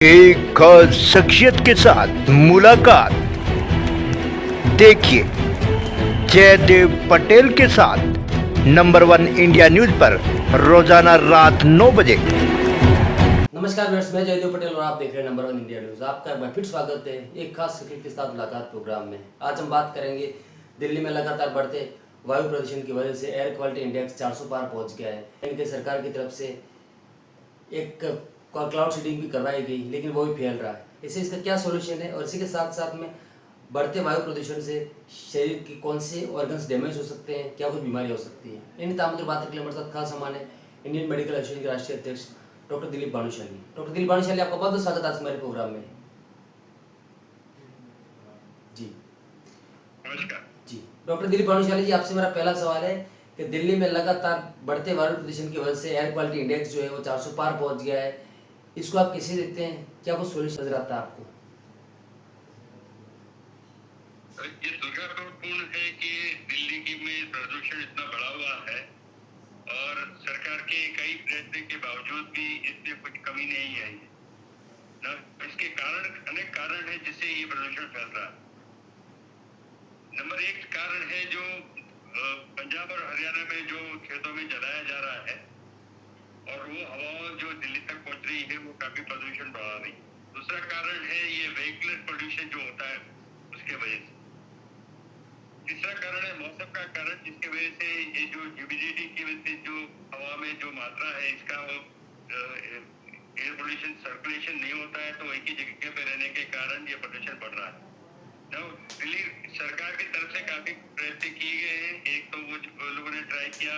एक खास शख्सियत के साथ मुलाकात। देखिए जयदेव पटेल के साथ नंबर 1 इंडिया न्यूज पर रोजाना रात 9 बजे। नमस्कार व्यूअर्स, मैं जयदेव पटेल और आप देख रहे हैं नंबर 1 इंडिया न्यूज। आपका एक बार फिर स्वागत है एक खास शख्सियत के साथ मुलाकात प्रोग्राम में। आज हम बात करेंगे दिल्ली में लगातार बढ़ते वायु प्रदूषण की वजह से एयर क्वालिटी इंडेक्स 400 पार पहुंच गया है। इनके सरकार की तरफ से एक क्लाउड सीडिंग भी करवाई गई, लेकिन वो भी फैल रहा है। इसे इसका क्या सोल्यूशन है और इसी के साथ साथ में बढ़ते वायु प्रदूषण से शरीर के कौन से ऑर्गन्स डैमेज हो सकते हैं, क्या कुछ बीमारी हो सकती है, इन तमाम बातों के लिए हमारे साथ खास हमारे इंडियन मेडिकल एसोसिएशन के राष्ट्रीय अध्यक्ष डॉक्टर दिलीप भानुशाली। डॉक्टर दिलीप भानुशाली, आपका बहुत बहुत स्वागत है आज हमारे प्रोग्राम में। जी नमस्कार जी। डॉक्टर दिलीप भानुशाली जी, आपसे मेरा पहला सवाल है कि दिल्ली में लगातार बढ़ते वायु प्रदूषण की वजह से एयर क्वालिटी इंडेक्स जो है वो 400 पार पहुंच गया है। इसको आप कैसे देखते हैं, क्या कुछ सोल्यूशन नजर आता है आपको? ये दुर्भाग्यपूर्ण है कि दिल्ली में प्रदूषण इतना बढ़ा हुआ है और सरकार के कई प्रयत्न के बावजूद भी इसमें कुछ कमी नहीं आई है ना। इसके कारण अनेक कारण है जिससे ये प्रदूषण फैल रहा है। नंबर एक कारण है जो पंजाब और हरियाणा में जो खेतों में जलाया जा रहा है और वो हवा जो दिल्ली तक पहुंच रही है वो काफी प्रदूषण बढ़ा रही है। दूसरा कारण है ये व्हीकल पोल्यूशन जो होता है उसके वजह से। तीसरा कारण है मौसम का कारण, जिसके वजह से ये जो ह्यूमिडिटी की वजह से जो हवा में जो मात्रा है इसका वो एयर पोल्यूशन सर्कुलेशन नहीं होता है, तो एक ही जगह पे रहने के कारण ये प्रदूषण बढ़ रहा है। दिल्ली सरकार की तरफ से काफी प्रयत्न किए गए हैं। एक तो वो लोगों ने ट्राई किया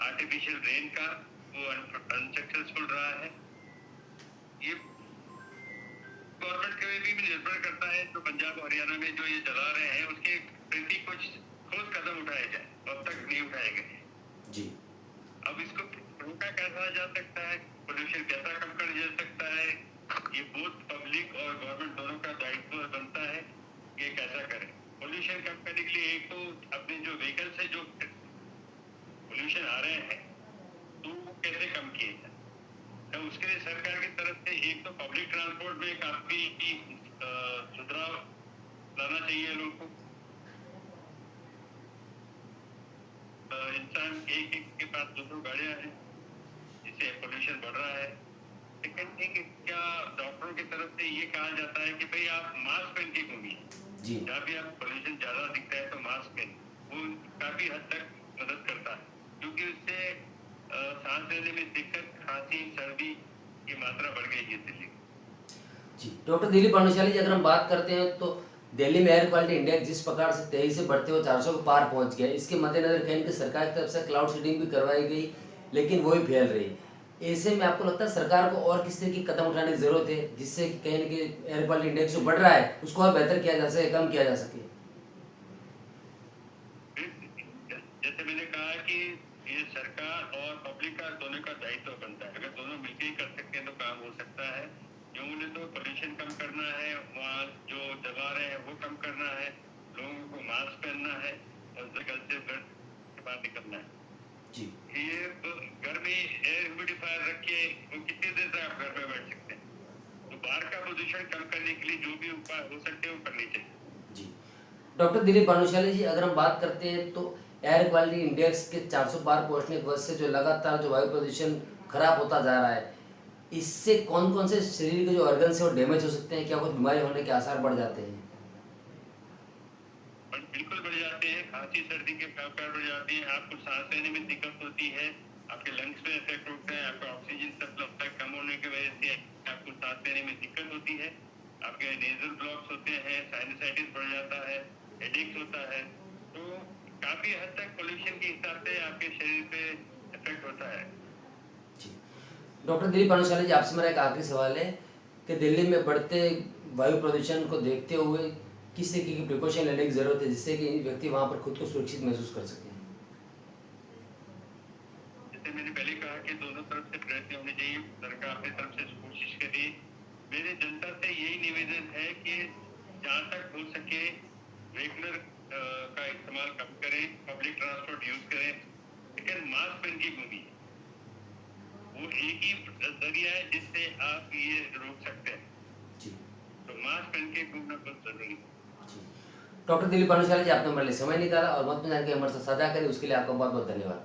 आर्टिफिशियल रेन का, वो अनसक्सेसफुल रहा है। ये गवर्नमेंट के भी निर्भर करता है, तो पंजाब और हरियाणा में जो ये चला रहे हैं उसके प्रति कुछ ठोस कदम उठाए जाए, अब तक नहीं उठाए गए जी। अब इसको रोका कैसा जा सकता है, पोल्यूशन कैसा कम कर जा सकता है, ये बोथ पब्लिक और गवर्नमेंट दोनों का दायित्व बनता है कि कैसा करें। पोल्यूशन कम करने के लिए एक तो अपने जो व्हीकल से जो पोल्यूशन आ रहे हैं तो वो कैसे कम किए जाए, तो उसके लिए सरकार की तरफ से एक तो पब्लिक ट्रांसपोर्ट में काफी सुधार लाना चाहिए लोगों को। इंसान एक के पास दो गाड़ियां हैं जिससे पोल्यूशन बढ़ रहा है। सेकंड थिंग, क्या डॉक्टरों की तरफ से ये कहा जाता है कि भाई आप मास्क पहन के घूमिए, जहाँ भी आप पोल्यूशन ज्यादा दिखता है तो मास्क पहन, वो काफी हद तक मदद करता है, क्योंकि उससे सांस लेने में दिक्कत, खांसी, सर्दी की मात्रा बढ़ गई है दिल्ली जी। डॉक्टर दिलीप भानुशाली जी, अगर हम बात करते हैं तो दिल्ली में एयर क्वालिटी इंडेक्स जिस प्रकार से तेजी से बढ़ते हुए 400 को पार पहुंच गया, इसके मद्देनजर कहीं कि सरकार की तरफ से क्लाउड सीडिंग भी करवाई गई, लेकिन वो ही फैल रही। ऐसे में आपको लगता है सरकार को और किस तरह की कदम उठाने की जरूरत है जिससे कि कहीं ना कहीं एयर क्वालिटी इंडेक्स जो बढ़ रहा है उसको और बेहतर किया जा सके, कम किया जा सके? जैसे मैंने कहा कि ये सरकार और पब्लिक का दोनों का दायित्व बनता है। अगर दोनों मिलकर ही कर सकते हैं तो काम हो सकता है। जो उन्हें तो पोल्यूशन कम करना है, वहाँ जो जला रहे हैं वो कम करना है, लोगों को मास्क पहनना है और जगह से घर बाहर निकलना है जी। ये घर में एयर ह्यूमिडिफायर रखिए, वो कितनी देर तक आप घर में बैठ सकते हैं। तो बाहर का प्रदूषण कम करने के लिए जो भी उपाय हो सकते हैं वो करनी चाहिए। जी। डॉक्टर दिलीप भानुशाली जी, अगर हम बात करते हैं तो एयर क्वालिटी इंडेक्स के 400 पार पहुंचने की वजह से जो लगातार जो वायु प्रदूषण खराब होता जा रहा है, इससे कौन कौन से शरीर के जो ऑर्गन है वो डैमेज हो सकते हैं, क्या कुछ बीमारी होने के आसार बढ़ जाते हैं? बिल्कुल बढ़ जाते हैं, खांसी सर्दी के प्रकार बढ़ जाते हैं, आपको सांस लेने में दिक्कत होती है, आपके लंग्स पे इफेक्ट होता है, आपका ऑक्सीजन सप्लाई कम होने की वजह से आपको सांस लेने में दिक्कत होती है, आपके नेजल ब्लॉक्स होते हैं, साइनसाइटिस बढ़ जाता है, हेडेक्स होता है। तो काफी हद तक पोल्यूशन के हिसाब से आपके शरीर पे इफेक्ट होता है। जी। डॉक्टर दिलीप भानुशाली जी, आपसे मेरा एक आखिरी सवाल है कि दिल्ली में बढ़ते वायु प्रदूषण को देखते हुए किस तरीके की प्रिकॉशन लेने की जरूरत है जिससे कि व्यक्ति वहां पर खुद को सुरक्षित महसूस कर सके? जैसे मैंने पहले कहा कि दोनों तरफ से प्रयत्न होने चाहिए, सरकार अपनी तरफ से कोशिश करे। मेरे जनता से यही निवेदन है कि जहाँ तक हो सके व्हीकलर का इस्तेमाल कम करें, पब्लिक ट्रांसपोर्ट यूज करें, लेकिन मास्क पहन के घूमिए। वो एक ही जरिया है जिससे आप ये रोक सकते हैं। संख्यक होना बहुत जरूरी है। डॉक्टर दिलीप भानुशाली जी, आपने हमारे लिए समय निकाला और मत में जानकर हमारे साथ साझा करी, उसके लिए आपका बहुत बहुत धन्यवाद।